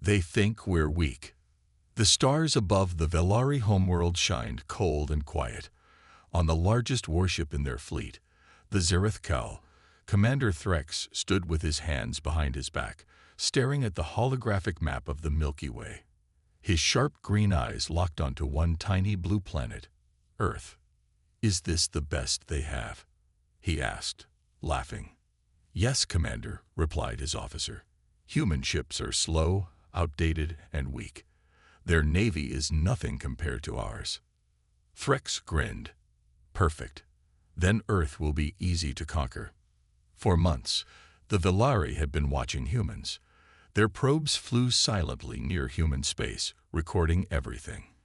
They think we're weak. The stars above the Velari homeworld shined cold and quiet. On the largest warship in their fleet, the Zereth Kal, Commander Threx stood with his hands behind his back, staring at the holographic map of the Milky Way. His sharp green eyes locked onto one tiny blue planet, Earth. "Is this the best they have?" he asked, laughing. "Yes, Commander," replied his officer. "Human ships are slow, outdated, and weak. Their navy is nothing compared to ours." Threx grinned. "Perfect. Then Earth will be easy to conquer." For months, the Velari had been watching humans. Their probes flew silently near human space, recording everything.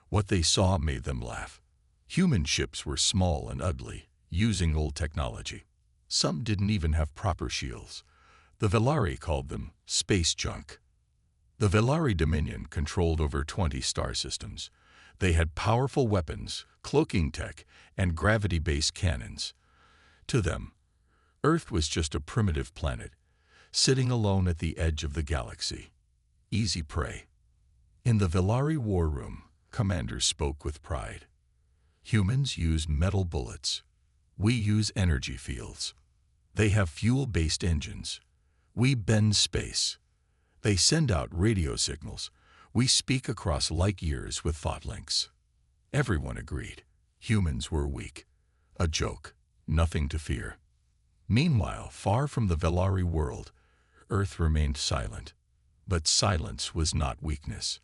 What they saw made them laugh. Human ships were small and ugly, using old technology. Some didn't even have proper shields. The Velari called them space junk. The Velari Dominion controlled over 20 star systems. They had powerful weapons, cloaking tech, and gravity-based cannons. To them, Earth was just a primitive planet, sitting alone at the edge of the galaxy. Easy prey. In the Velari war room, Commander spoke with pride. "Humans use metal bullets. We use energy fields. They have fuel-based engines. We bend space. They send out radio signals. We speak across light years with thought links." Everyone agreed. Humans were weak. A joke. Nothing to fear. Meanwhile, far from the Velari world, Earth remained silent. But silence was not weakness.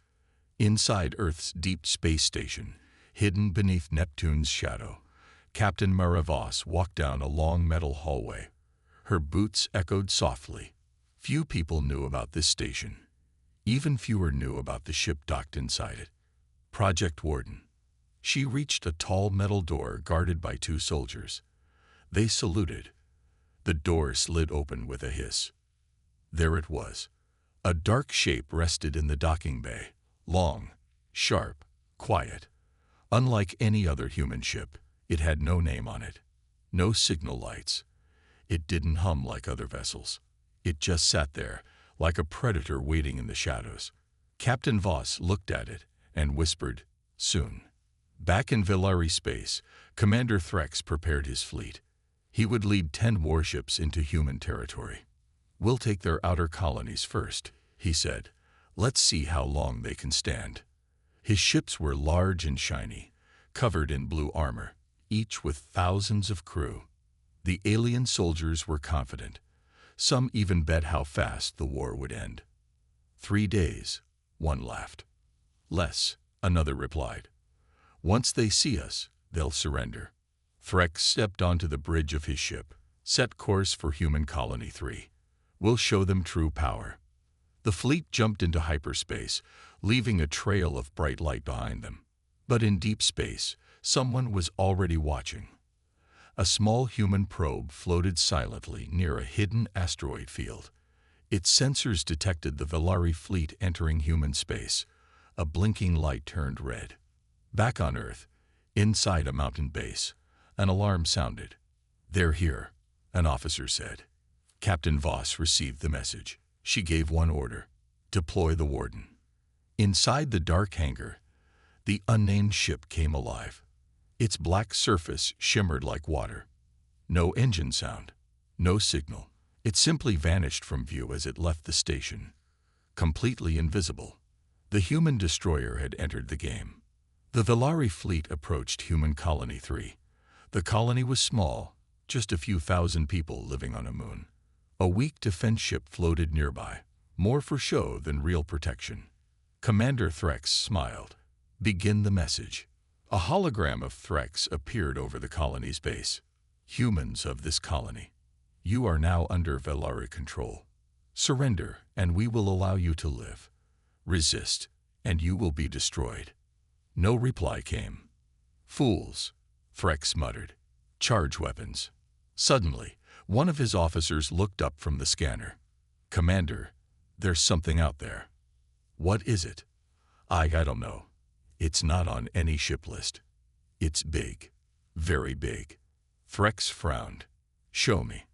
Inside Earth's deep space station, hidden beneath Neptune's shadow, Captain Maravos walked down a long metal hallway. Her boots echoed softly. Few people knew about this station. Even fewer knew about the ship docked inside it. Project Warden. She reached a tall metal door guarded by 2 soldiers. They saluted. The door slid open with a hiss. There it was. A dark shape rested in the docking bay. Long, sharp, quiet. Unlike any other human ship, it had no name on it. No signal lights. It didn't hum like other vessels. It just sat there, like a predator waiting in the shadows. Captain Voss looked at it and whispered, "Soon." Back in Velari space, Commander Threx prepared his fleet. He would lead 10 warships into human territory. "We'll take their outer colonies first," he said. "Let's see how long they can stand." His ships were large and shiny, covered in blue armor, each with thousands of crew. The alien soldiers were confident. Some even bet how fast the war would end. 3 days, one laughed. "Less," another replied. "Once they see us, they'll surrender." Threx stepped onto the bridge of his ship. "Set course for Human Colony 3. We'll show them true power." The fleet jumped into hyperspace, leaving a trail of bright light behind them. But in deep space, someone was already watching. A small human probe floated silently near a hidden asteroid field. Its sensors detected the Velari fleet entering human space. A blinking light turned red. Back on Earth, inside a mountain base, an alarm sounded. "They're here," an officer said. Captain Voss received the message. She gave one order: deploy the Warden. Inside the dark hangar, the unnamed ship came alive. Its black surface shimmered like water. No engine sound, no signal. It simply vanished from view as it left the station. Completely invisible, the human destroyer had entered the game. The Velari fleet approached Human Colony 3. The colony was small, just a few thousand people living on a moon. A weak defense ship floated nearby, more for show than real protection. Commander Threx smiled. "Begin the message." A hologram of Threx appeared over the colony's base. "Humans of this colony, you are now under Velari control. Surrender, and we will allow you to live. Resist, and you will be destroyed." No reply came. "Fools," Threx muttered. "Charge weapons." Suddenly, one of his officers looked up from the scanner. "Commander, there's something out there." "What is it?" I don't know. It's not on any ship list. It's big. Very big." Threx frowned. "Show me."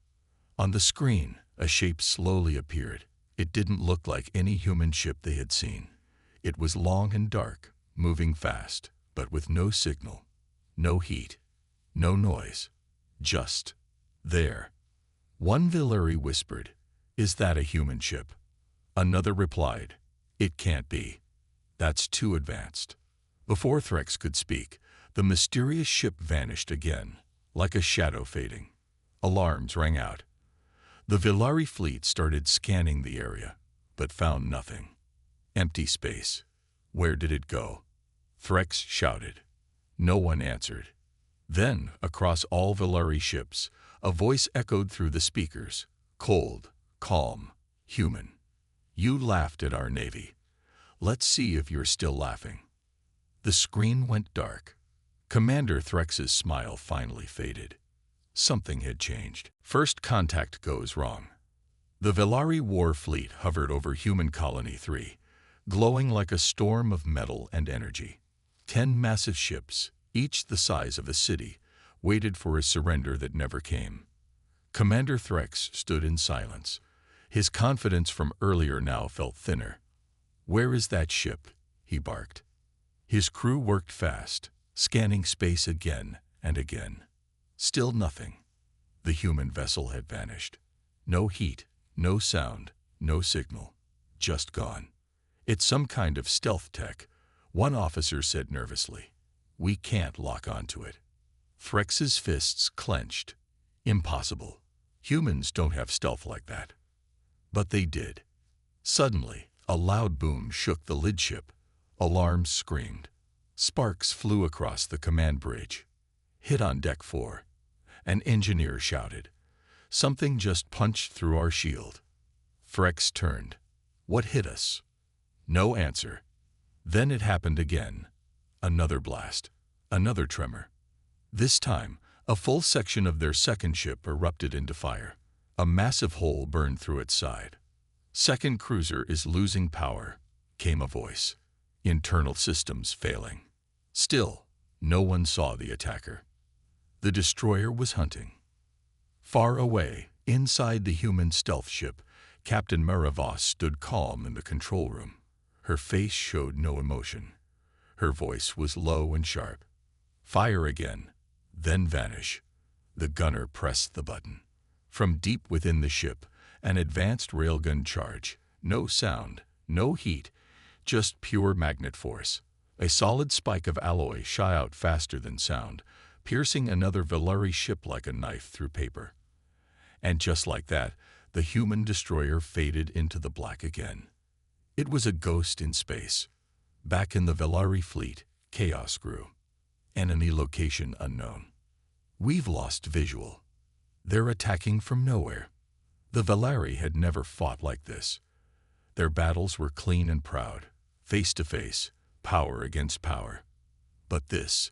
On the screen, a shape slowly appeared. It didn't look like any human ship they had seen. It was long and dark, moving fast, but with no signal, no heat, no noise. Just there. One Villari whispered, "Is that a human ship?" Another replied, "It can't be. That's too advanced." Before Threx could speak, the mysterious ship vanished again, like a shadow fading. Alarms rang out. The Villari fleet started scanning the area, but found nothing. Empty space. Where did it go? Threx shouted. No one answered. Then, across all Villari ships, a voice echoed through the speakers, cold, calm, human. "You laughed at our navy. Let's see if you're still laughing." The screen went dark. Commander Threx's smile finally faded. Something had changed. First contact goes wrong. The Villari war fleet hovered over Human Colony 3, glowing like a storm of metal and energy. 10 massive ships, each the size of a city, waited for a surrender that never came. Commander Threx stood in silence. His confidence from earlier now felt thinner. "Where is that ship?" he barked. His crew worked fast, scanning space again and again. Still nothing. The human vessel had vanished. No heat, no sound, no signal. Just gone. "It's some kind of stealth tech," one officer said nervously. "We can't lock onto it." Threx's fists clenched. Impossible. Humans don't have stealth like that. But they did. Suddenly, a loud boom shook the lidship. Alarms screamed. Sparks flew across the command bridge. "Hit on deck 4. An engineer shouted. "Something just punched through our shield." Threx turned. "What hit us?" No answer. Then it happened again. Another blast. Another tremor. This time, a full section of their second ship erupted into fire. A massive hole burned through its side. "Second cruiser is losing power," came a voice. "Internal systems failing." Still, no one saw the attacker. The destroyer was hunting. Far away, inside the human stealth ship, Captain Maravos stood calm in the control room. Her face showed no emotion. Her voice was low and sharp. "Fire again, then vanish." The gunner pressed the button. From deep within the ship, an advanced railgun charge. No sound, no heat, just pure magnet force. A solid spike of alloy shot out faster than sound, piercing another Villari ship like a knife through paper. And just like that, the human destroyer faded into the black again. It was a ghost in space. Back in the Villari fleet, chaos grew. Enemy location unknown. "We've lost visual. They're attacking from nowhere." The Villari had never fought like this. Their battles were clean and proud, face to face, power against power. But this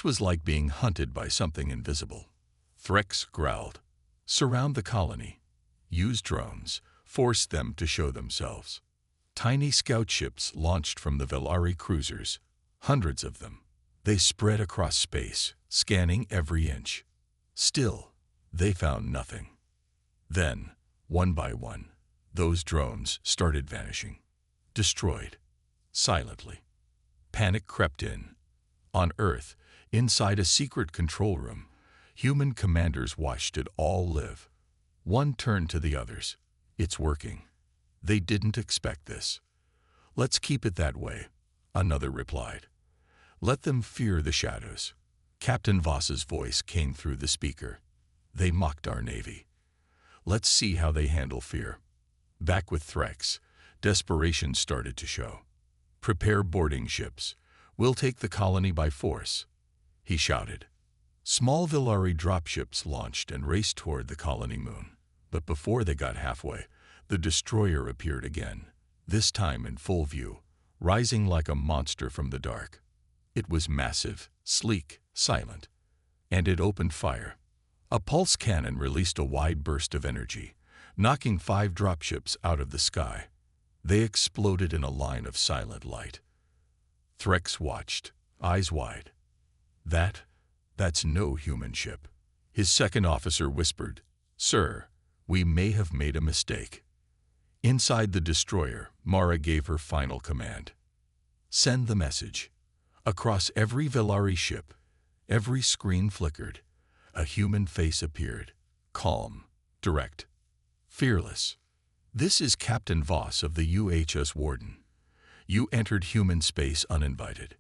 was like being hunted by something invisible. Threx growled. "Surround the colony. Use drones. Force them to show themselves." Tiny scout ships launched from the Villari cruisers, hundreds of them. They spread across space, scanning every inch. Still, they found nothing. Then, one by one, those drones started vanishing. Destroyed. Silently. Panic crept in. On Earth, inside a secret control room, human commanders watched it all live. One turned to the others. "It's working." They didn't expect this. "Let's keep it that way," another replied. "Let them fear the shadows." Captain Voss's voice came through the speaker. "They mocked our navy. Let's see how they handle fear." Back with Threx, desperation started to show. "Prepare boarding ships. We'll take the colony by force," he shouted. Small Villari dropships launched and raced toward the colony moon. But before they got halfway, the destroyer appeared again, this time in full view, rising like a monster from the dark. It was massive, sleek, silent, and it opened fire. A pulse cannon released a wide burst of energy, knocking 5 dropships out of the sky. They exploded in a line of silent light. Threx watched, eyes wide. That's no human ship." His second officer whispered, "Sir, we may have made a mistake." Inside the destroyer, Mara gave her final command. Send the message. Across every Velari ship, every screen flickered. A human face appeared. Calm, direct, fearless. This is Captain Voss of the UHS Warden. You entered human space uninvited.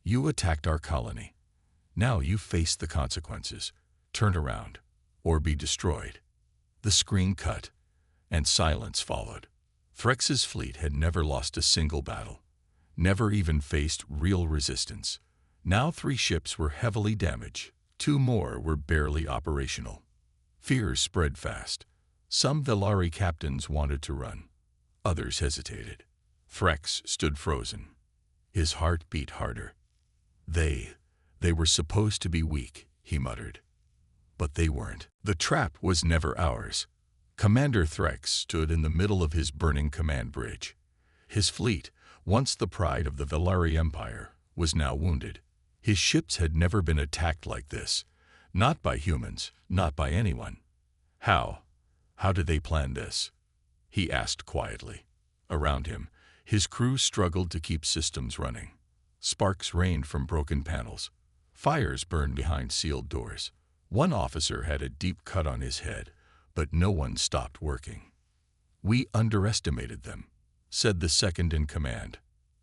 You attacked our colony. Now you face the consequences. Turn around, or be destroyed. The screen cut, and silence followed. Threx's fleet had never lost a single battle, never even faced real resistance. Now 3 ships were heavily damaged, 2 more were barely operational. Fear spread fast. Some Velari captains wanted to run. Others hesitated. Threx stood frozen. His heart beat harder. They were supposed to be weak, he muttered. But they weren't. The trap was never ours. Commander Threx stood in the middle of his burning command bridge. His fleet, once the pride of the Velari Empire, was now wounded. His ships had never been attacked like this. Not by humans, not by anyone. How did they plan this? He asked quietly. Around him, his crew struggled to keep systems running. Sparks rained from broken panels. Fires burned behind sealed doors. One officer had a deep cut on his head, but no one stopped working. We underestimated them, said the second in command.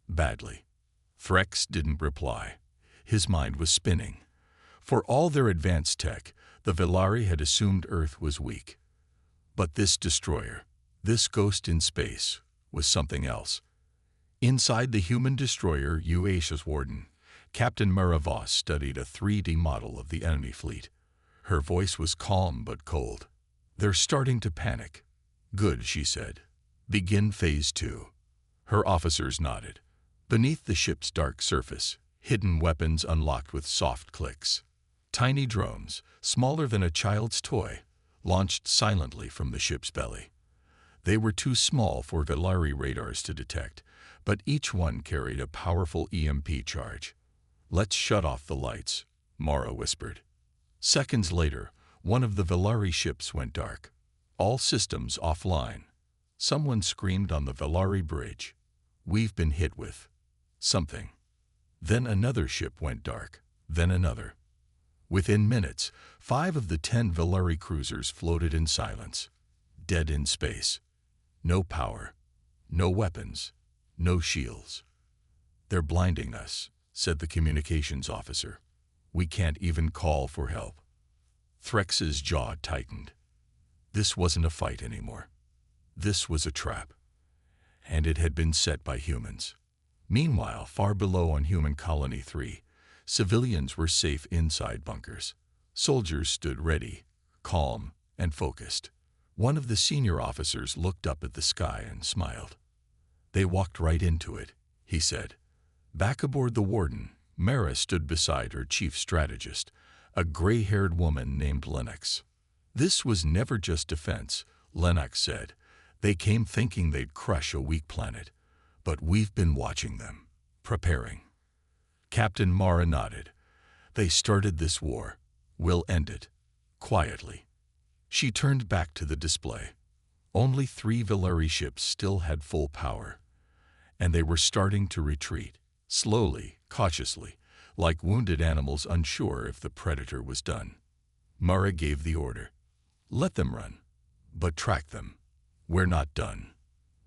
Badly. Threx didn't reply. His mind was spinning. For all their advanced tech, the Velari had assumed Earth was weak. But this destroyer, this ghost in space, was something else. Inside the human destroyer UHS Warden, Captain Mara Voss studied a 3D model of the enemy fleet. Her voice was calm but cold. They're starting to panic. Good, she said. Begin Phase 2. Her officers nodded. Beneath the ship's dark surface, hidden weapons unlocked with soft clicks. Tiny drones, smaller than a child's toy, launched silently from the ship's belly. They were too small for Velari radars to detect, but each one carried a powerful EMP charge. Let's shut off the lights, Mara whispered. Seconds later, one of the Velari ships went dark. All systems offline. Someone screamed on the Velari bridge. We've been hit with something. Then another ship went dark, then another. Within minutes, 5 of the 10 Velari cruisers floated in silence, dead in space. No power, no weapons, no shields. They're blinding us, said the communications officer. We can't even call for help. Threx's jaw tightened. This wasn't a fight anymore. This was a trap. And it had been set by humans. Meanwhile, far below on Human Colony 3, civilians were safe inside bunkers. Soldiers stood ready, calm, and focused. One of the senior officers looked up at the sky and smiled. They walked right into it, he said. Back aboard the Warden, Mara stood beside her chief strategist, a gray-haired woman named Lennox. This was never just defense, Lennox said. They came thinking they'd crush a weak planet. But we've been watching them, preparing. Captain Mara nodded. They started this war. We'll end it. Quietly. She turned back to the display. Only 3 Velari ships still had full power. And they were starting to retreat, slowly, cautiously, like wounded animals unsure if the predator was done. Mara gave the order. Let them run. But track them. We're not done.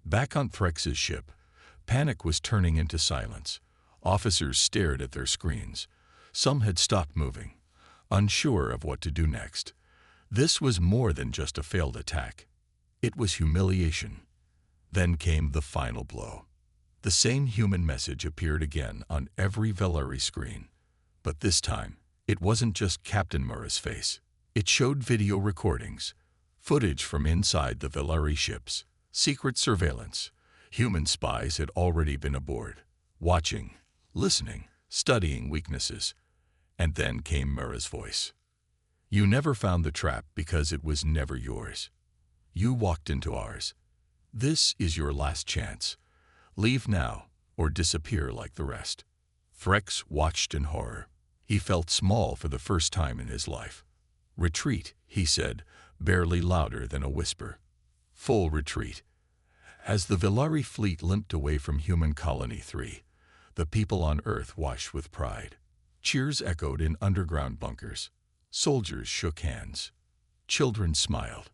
Back on Threx's ship, panic was turning into silence. Officers stared at their screens. Some had stopped moving, unsure of what to do next. This was more than just a failed attack. It was humiliation. Then came the final blow. The same human message appeared again on every Velari screen. But this time, it wasn't just Captain Mara's face. It showed video recordings, footage from inside the Velari ships, secret surveillance. Human spies had already been aboard, watching, listening, studying weaknesses. And then came Mara's voice. You never found the trap because it was never yours. You walked into ours. This is your last chance. Leave now or disappear like the rest. Threx watched in horror. He felt small for the first time in his life. Retreat, he said, barely louder than a whisper. Full retreat. As the Villari fleet limped away from Human Colony 3, the people on Earth watched with pride. Cheers echoed in underground bunkers. Soldiers shook hands. Children smiled.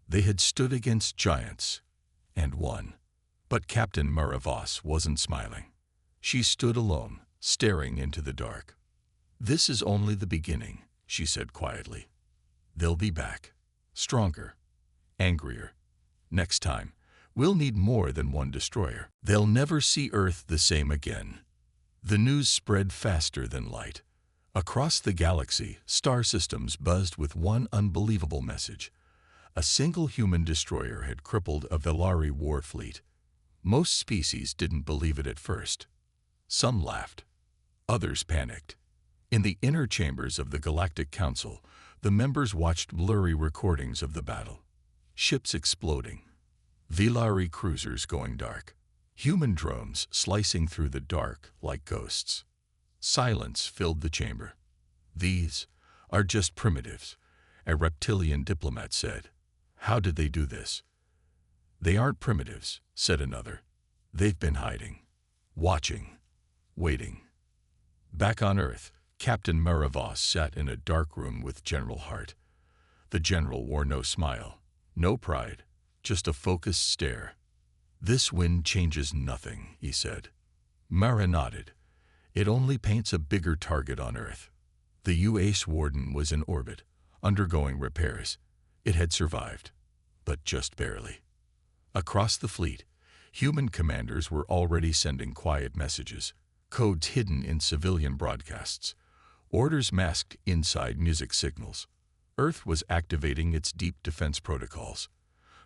They had stood against giants and won. But Captain Maravos wasn't smiling. She stood alone, staring into the dark. "This is only the beginning," she said quietly. "They'll be back, stronger, angrier. Next time, we'll need more than one destroyer. They'll never see Earth the same again." The news spread faster than light. Across the galaxy, star systems buzzed with one unbelievable message. A single human destroyer had crippled a Villari war fleet. Most species didn't believe it at first. Some laughed. Others panicked. In the inner chambers of the Galactic Council, the members watched blurry recordings of the battle. Ships exploding. Villari cruisers going dark. Human drones slicing through the dark like ghosts. Silence filled the chamber. "These are just primitives," a reptilian diplomat said. "How did they do this?" "They aren't primitives," said another. "They've been hiding, watching, waiting." Back on Earth, Captain Maravos sat in a dark room with General Hart. The general wore no smile, no pride, just a focused stare. "This wind changes nothing," he said. Mara nodded. "It only paints a bigger target on Earth." The UAS Warden was in orbit, undergoing repairs. It had survived, but just barely. Across the fleet, human commanders were already sending quiet messages, codes hidden in civilian broadcasts, orders masked inside music signals. Earth was activating its deep defense protocols,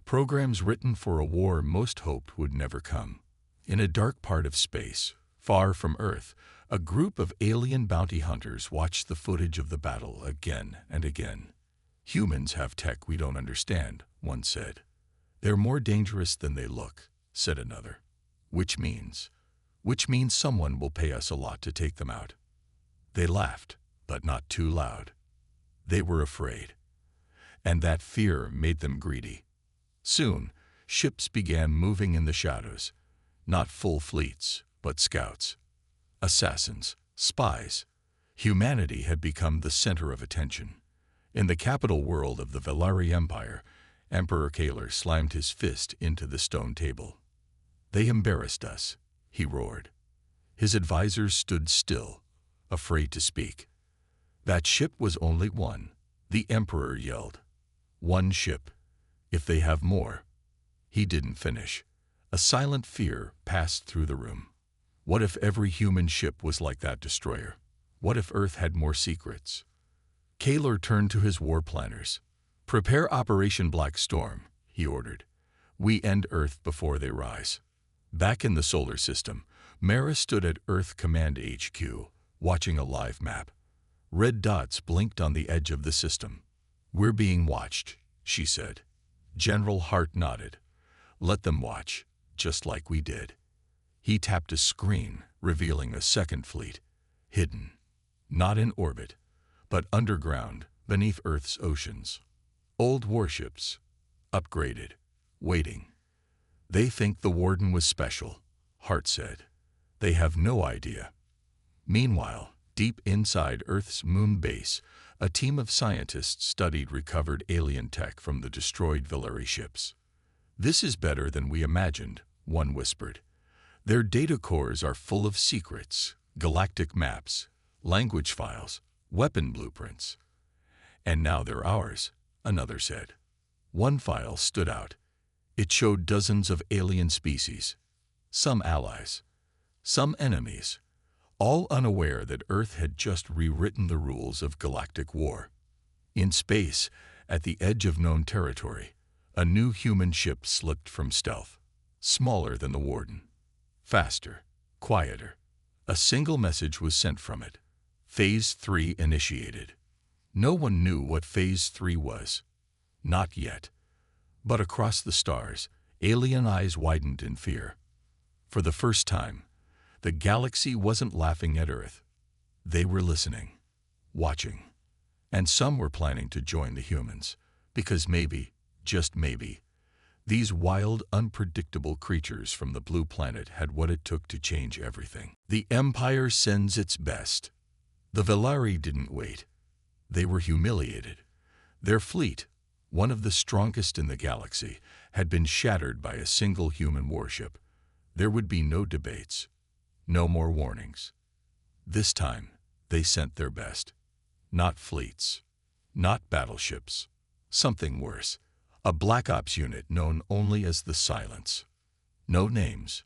programs written for a war most hoped would never come. In a dark part of space, far from Earth, a group of alien bounty hunters watched the footage of the battle again and again. "Humans have tech we don't understand," one said. "They're more dangerous than they look," said another. Which means someone will pay us a lot to take them out." They laughed, but not too loud. They were afraid, and that fear made them greedy. Soon, ships began moving in the shadows, not full fleets, but scouts, assassins, spies. Humanity had become the center of attention. In the capital world of the Villari Empire, Emperor Kaler slammed his fist into the stone table. "They embarrassed us," he roared. His advisors stood still, afraid to speak. "That ship was only one," the Emperor yelled. "One ship. If they have more." He didn't finish. A silent fear passed through the room. What if every human ship was like that destroyer? What if Earth had more secrets? Kaler turned to his war planners. "Prepare Operation Black Storm," he ordered. "We end Earth before they rise." Back in the solar system, Mara stood at Earth Command HQ, watching a live map. Red dots blinked on the edge of the system. "We're being watched," she said. General Hart nodded. "Let them watch, just like we did." He tapped a screen, revealing a second fleet, hidden, not in orbit, but underground, beneath Earth's oceans. Old warships, upgraded, waiting. "They think the Warden was special," Hart said. "They have no idea." Meanwhile, deep inside Earth's moon base, a team of scientists studied recovered alien tech from the destroyed Villari ships. "This is better than we imagined," one whispered. "Their data cores are full of secrets, galactic maps, language files, weapon blueprints." "And now they're ours," another said. One file stood out. It showed dozens of alien species, some allies, some enemies, all unaware that Earth had just rewritten the rules of galactic war. In space, at the edge of known territory, a new human ship slipped from stealth, smaller than the Warden, faster, quieter. A single message was sent from it. Phase 3 initiated. No one knew what Phase 3 was. Not yet. But across the stars, alien eyes widened in fear. For the first time, the galaxy wasn't laughing at Earth. They were listening, watching. And some were planning to join the humans, because maybe, just maybe, These wild, unpredictable creatures from the blue planet had what it took to change everything. The Empire sends its best. The Velari didn't wait. They were humiliated. Their fleet, one of the strongest in the galaxy, had been shattered by a single human warship. There would be no debates, no more warnings. This time, they sent their best. Not fleets, not battleships, something worse. A Black Ops unit known only as the Silence. No names,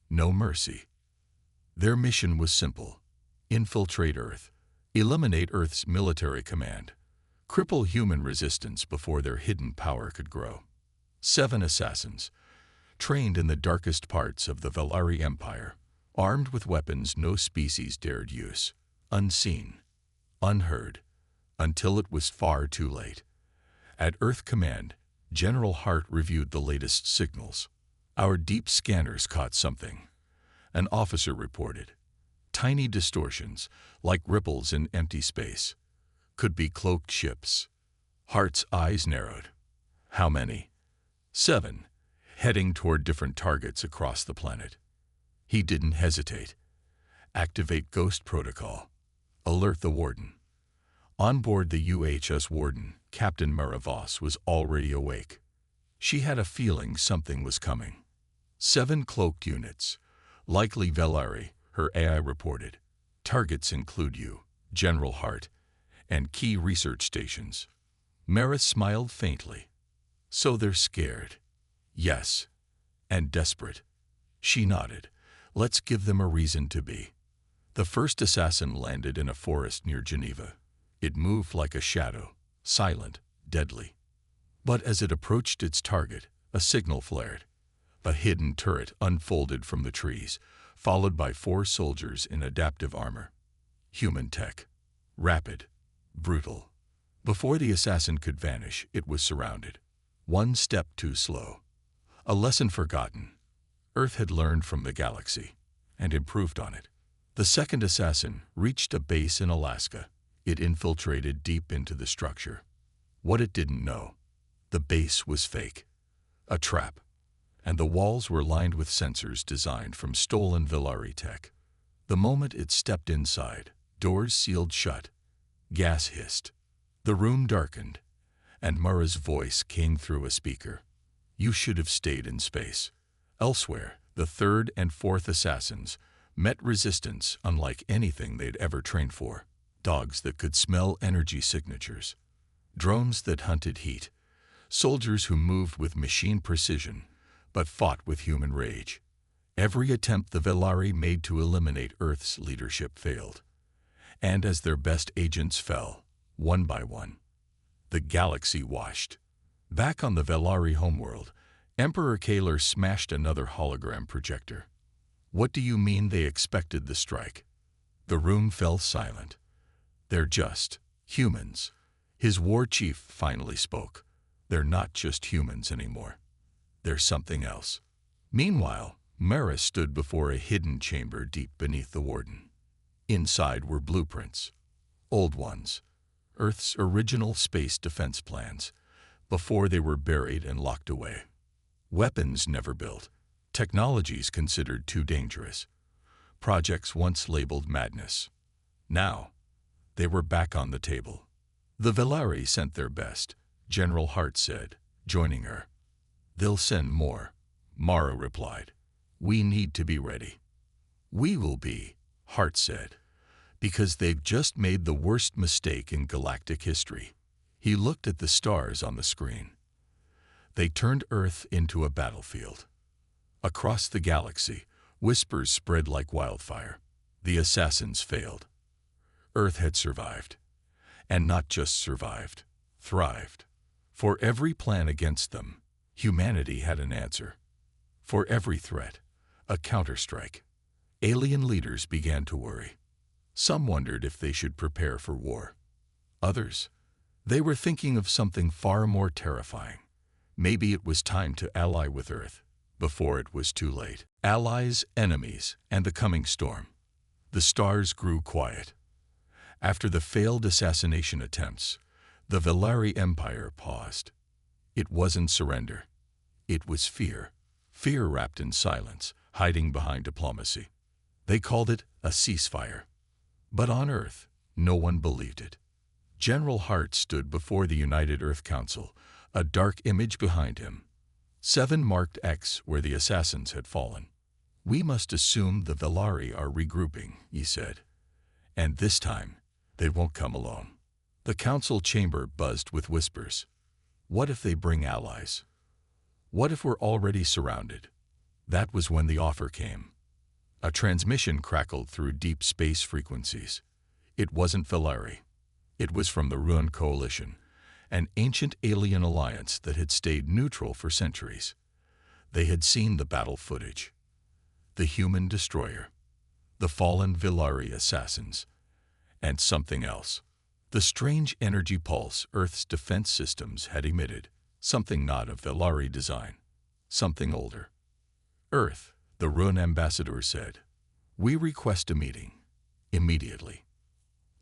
no mercy. Their mission was simple: infiltrate Earth, eliminate Earth's military command, cripple human resistance before their hidden power could grow. 7 assassins, trained in the darkest parts of the Velari Empire, armed with weapons no species dared use, unseen, unheard, until it was far too late. At Earth Command, General Hart reviewed the latest signals. Our deep scanners caught something, an officer reported. Tiny distortions, like ripples in empty space. Could be cloaked ships. Hart's eyes narrowed. How many? 7, heading toward different targets across the planet. He didn't hesitate. Activate Ghost Protocol. Alert the Warden. On board the UHS Warden, Captain Maravos was already awake. She had a feeling something was coming. 7 cloaked units, likely Velari, her AI reported. Targets include you, General Hart, and key research stations. Mara smiled faintly. So they're scared. Yes, and desperate. She nodded. Let's give them a reason to be. The first assassin landed in a forest near Geneva. It moved like a shadow, silent, deadly. But as it approached its target, a signal flared. A hidden turret unfolded from the trees, followed by 4 soldiers in adaptive armor. Human tech. Rapid. Brutal. Before the assassin could vanish, it was surrounded. 1 step too slow. A lesson forgotten. Earth had learned from the galaxy and improved on it. The second assassin reached a base in Alaska. It infiltrated deep into the structure. What it didn't know: the base was fake. A trap. And the walls were lined with sensors designed from stolen Velari tech. The moment it stepped inside, doors sealed shut. Gas hissed. The room darkened, and Mara's voice came through a speaker. You should have stayed in space. Elsewhere, the 3rd and 4th assassins met resistance unlike anything they'd ever trained for. Dogs that could smell energy signatures. Drones that hunted heat. Soldiers who moved with machine precision, but fought with human rage. Every attempt the Velari made to eliminate Earth's leadership failed. And as their best agents fell, one by one, the galaxy washed. Back on the Velari homeworld, Emperor Kaler smashed another hologram projector. What do you mean they expected the strike? The room fell silent. They're just humans. His war chief finally spoke. They're not just humans anymore. They're something else. Meanwhile, Mara stood before a hidden chamber deep beneath the Warden. Inside were blueprints. Old ones. Earth's original space defense plans, before they were buried and locked away. Weapons never built. Technologies considered too dangerous. Projects once labeled madness. Now, they were back on the table. The Velari sent their best, General Hart said, joining her. They'll send more, Mara replied. We need to be ready. We will be, Hart said, because they've just made the worst mistake in galactic history. He looked at the stars on the screen. They turned Earth into a battlefield. Across the galaxy, whispers spread like wildfire. The assassins failed. Earth had survived. And not just survived, thrived. For every plan against them, humanity had an answer. For every threat, a counterstrike. Alien leaders began to worry. Some wondered if they should prepare for war. Others, they were thinking of something far more terrifying. Maybe it was time to ally with Earth, before it was too late. Allies, enemies, and the coming storm. The stars grew quiet. After the failed assassination attempts, the Velari Empire paused. It wasn't surrender. It was fear. Fear wrapped in silence, hiding behind diplomacy. They called it a ceasefire. But on Earth, no one believed it. General Hart stood before the United Earth Council, a dark image behind him. 7 marked X where the assassins had fallen. "We must assume the Velari are regrouping," he said. "And this time, they won't come alone." The council chamber buzzed with whispers. What if they bring allies? What if we're already surrounded? That was when the offer came. A transmission crackled through deep space frequencies. It wasn't Velari. It was from the Ruin Coalition, an ancient alien alliance that had stayed neutral for centuries. They had seen the battle footage. The human destroyer. The fallen Velari assassins. And something else. The strange energy pulse Earth's defense systems had emitted. Something not of Velari design. Something older. "Earth," the Ruin ambassador said. "We request a meeting. Immediately."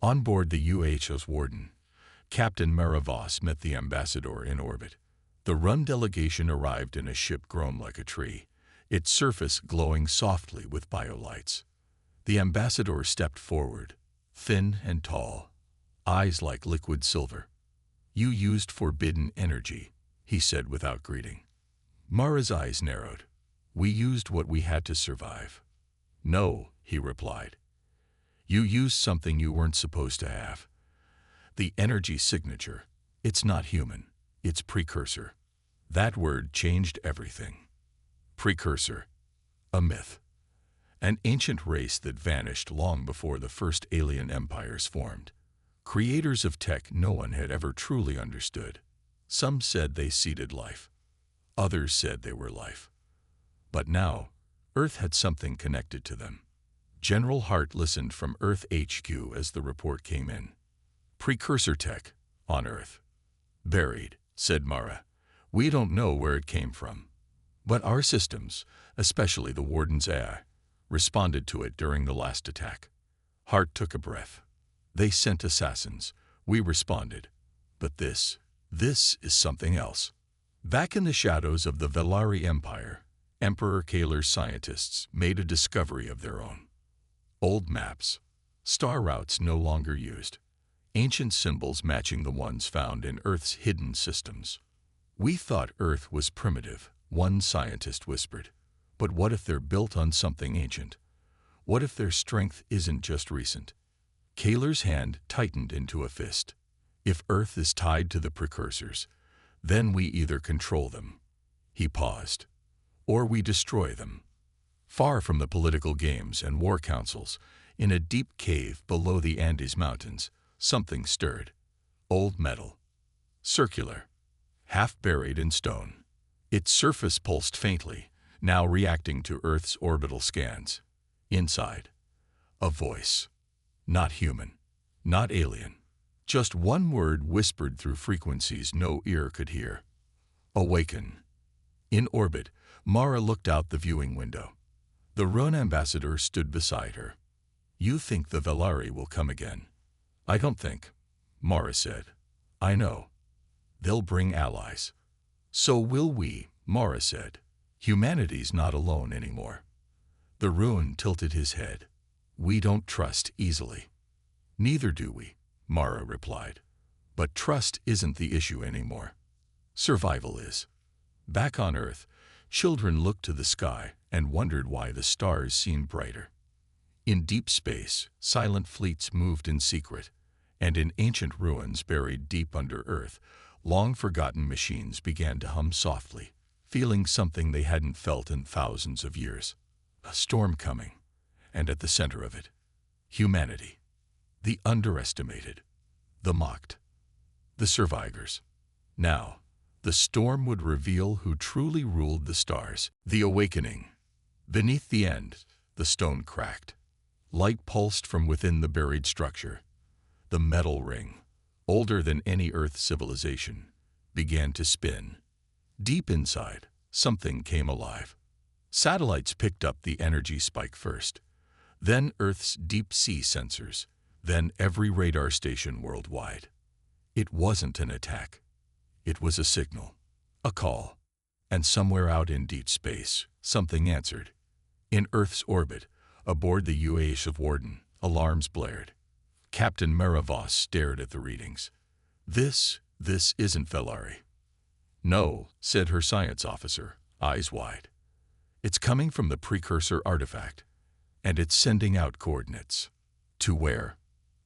On board the UHO's warden, Captain Maravos met the ambassador in orbit. The Run delegation arrived in a ship grown like a tree, its surface glowing softly with biolights. The ambassador stepped forward, thin and tall, eyes like liquid silver. "You used forbidden energy," he said without greeting. Mara's eyes narrowed. "We used what we had to survive." "No," he replied. "You used something you weren't supposed to have. The energy signature. It's not human. It's precursor." That word changed everything. Precursor. A myth. An ancient race that vanished long before the first alien empires formed. Creators of tech no one had ever truly understood. Some said they seeded life. Others said they were life. But now, Earth had something connected to them. General Hart listened from Earth HQ as the report came in. "Precursor tech, on Earth. Buried," said Mara. "We don't know where it came from. But our systems, especially the Warden's AI, responded to it during the last attack." Hart took a breath. "They sent assassins. We responded. But this is something else." Back in the shadows of the Velari Empire, Emperor Kaler's scientists made a discovery of their own. Old maps, star routes no longer used, ancient symbols matching the ones found in Earth's hidden systems. "We thought Earth was primitive," one scientist whispered. "But what if they're built on something ancient? What if their strength isn't just recent?" Kaler's hand tightened into a fist. "If Earth is tied to the precursors, then we either control them," he paused, "or we destroy them." Far from the political games and war councils, in a deep cave below the Andes Mountains, something stirred. Old metal. Circular. Half buried in stone. Its surface pulsed faintly, now reacting to Earth's orbital scans. Inside, a voice. Not human. Not alien. Just one word whispered through frequencies no ear could hear. "Awaken." In orbit, Mara looked out the viewing window. The Rhone ambassador stood beside her. "You think the Velari will come again?" "I don't think," Mara said. "I know. They'll bring allies." "So will we," Mara said. "Humanity's not alone anymore." The Rune tilted his head. "We don't trust easily." "Neither do we," Mara replied. "But trust isn't the issue anymore. Survival is." Back on Earth, children looked to the sky and wondered why the stars seemed brighter. In deep space, silent fleets moved in secret, and in ancient ruins buried deep under Earth, long-forgotten machines began to hum softly, feeling something they hadn't felt in thousands of years. A storm coming, and at the center of it, humanity. The underestimated, the mocked, the survivors. Now, the storm would reveal who truly ruled the stars. The awakening. Beneath the end, the stone cracked. Light pulsed from within the buried structure. The metal ring, older than any Earth civilization, began to spin. Deep inside, something came alive. Satellites picked up the energy spike first, then Earth's deep-sea sensors, then every radar station worldwide. It wasn't an attack. It was a signal, a call. And somewhere out in deep space, something answered. In Earth's orbit, aboard the UASF Warden, alarms blared. Captain Maravos stared at the readings. This isn't Velari. No, said her science officer, eyes wide. It's coming from the precursor artifact, and it's sending out coordinates. To where?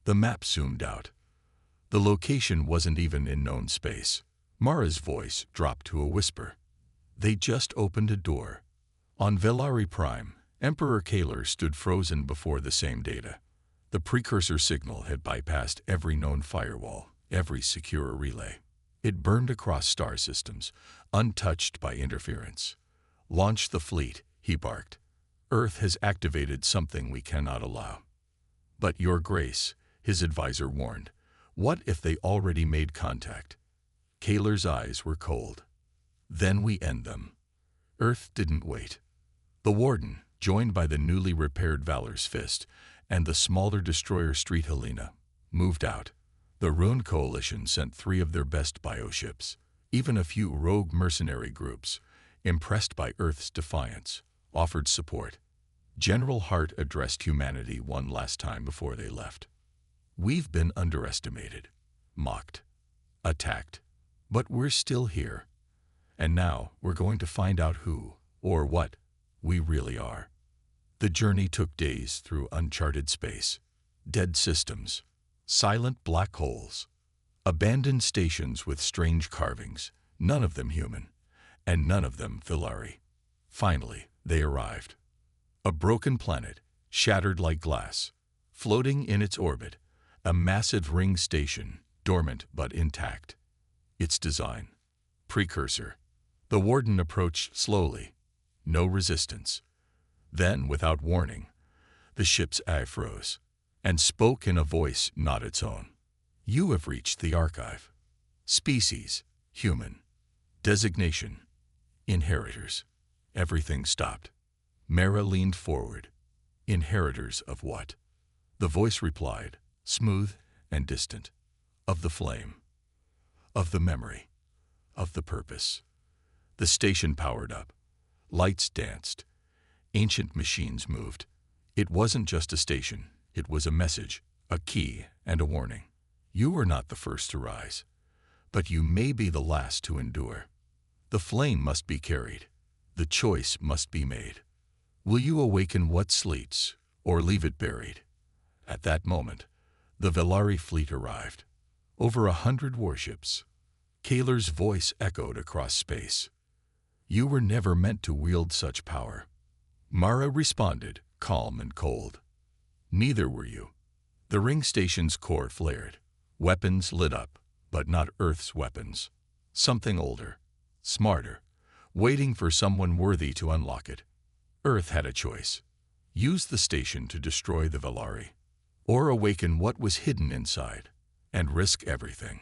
The map zoomed out. The location wasn't even in known space. Mara's voice dropped to a whisper. They just opened a door. On Velari Prime, Emperor Kaler stood frozen before the same data. The precursor signal had bypassed every known firewall, every secure relay. It burned across star systems, untouched by interference. Launch the fleet, he barked. Earth has activated something we cannot allow. But Your Grace, his advisor warned, what if they already made contact? Kaler's eyes were cold. Then we end them. Earth didn't wait. The Warden, joined by the newly repaired Valor's Fist and the smaller destroyer Street Helena, moved out. The Rune Coalition sent 3 of their best bioships, even a few rogue mercenary groups, impressed by Earth's defiance, offered support. General Hart addressed humanity one last time before they left. We've been underestimated, mocked, attacked, but we're still here. And now we're going to find out who, or what, we really are. The journey took days through uncharted space, dead systems, silent black holes, abandoned stations with strange carvings, none of them human, and none of them Velari. Finally, they arrived. A broken planet, shattered like glass, floating in its orbit, a massive ring station, dormant but intact. Its design, precursor. The Warden approached slowly, no resistance. Then, without warning, the ship's eye froze, and spoke in a voice not its own. You have reached the archive. Species, human. Designation, inheritors. Everything stopped. Mara leaned forward. Inheritors of what? The voice replied, smooth and distant. Of the flame. Of the memory. Of the purpose. The station powered up. Lights danced. Ancient machines moved. It wasn't just a station. It was a message, a key, and a warning. You are not the first to rise, but you may be the last to endure. The flame must be carried. The choice must be made. Will you awaken what sleeps, or leave it buried? At that moment, the Velari fleet arrived. Over 100 warships. Kaler's voice echoed across space. You were never meant to wield such power. Mara responded, calm and cold. Neither were you. The ring station's core flared. Weapons lit up, but not Earth's weapons. Something older, smarter, waiting for someone worthy to unlock it. Earth had a choice. Use the station to destroy the Velari, or awaken what was hidden inside, and risk everything.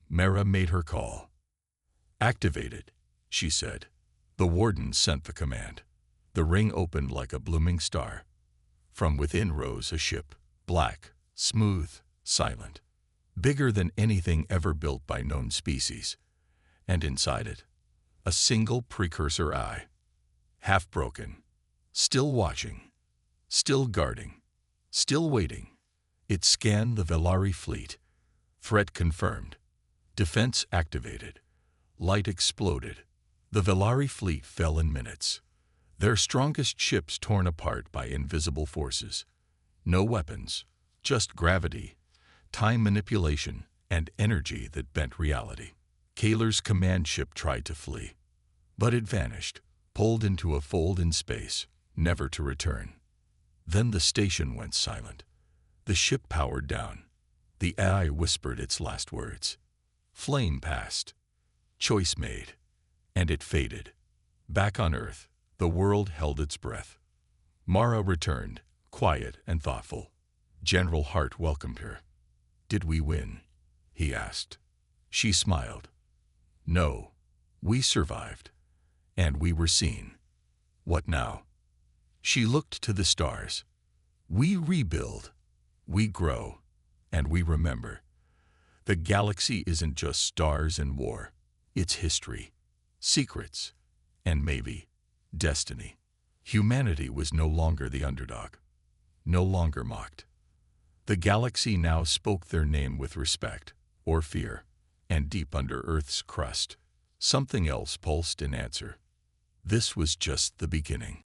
Mara made her call. Activated, she said. The Warden sent the command. The ring opened like a blooming star. From within rose a ship, black, smooth, silent, bigger than anything ever built by known species. And inside it, a single precursor eye, half broken, still watching, still guarding, still waiting. It scanned the Velari fleet. Threat confirmed. Defense activated. Light exploded. The Velari fleet fell in minutes. Their strongest ships torn apart by invisible forces. No weapons, just gravity, time manipulation, and energy that bent reality. Kaler's command ship tried to flee, but it vanished, pulled into a fold in space, never to return. Then the station went silent. The ship powered down. The AI whispered its last words. Flame passed. Choice made. And it faded. Back on Earth, the world held its breath. Mara returned, quiet and thoughtful. General Hart welcomed her. Did we win? He asked. She smiled. No, we survived. And we were seen. What now? She looked to the stars. We rebuild. We grow. And we remember. The galaxy isn't just stars and war. It's history. Secrets. and maybe destiny. Humanity was no longer the underdog, no longer mocked. The galaxy now spoke their name with respect or fear, and deep under Earth's crust, something else pulsed in answer. This was just the beginning.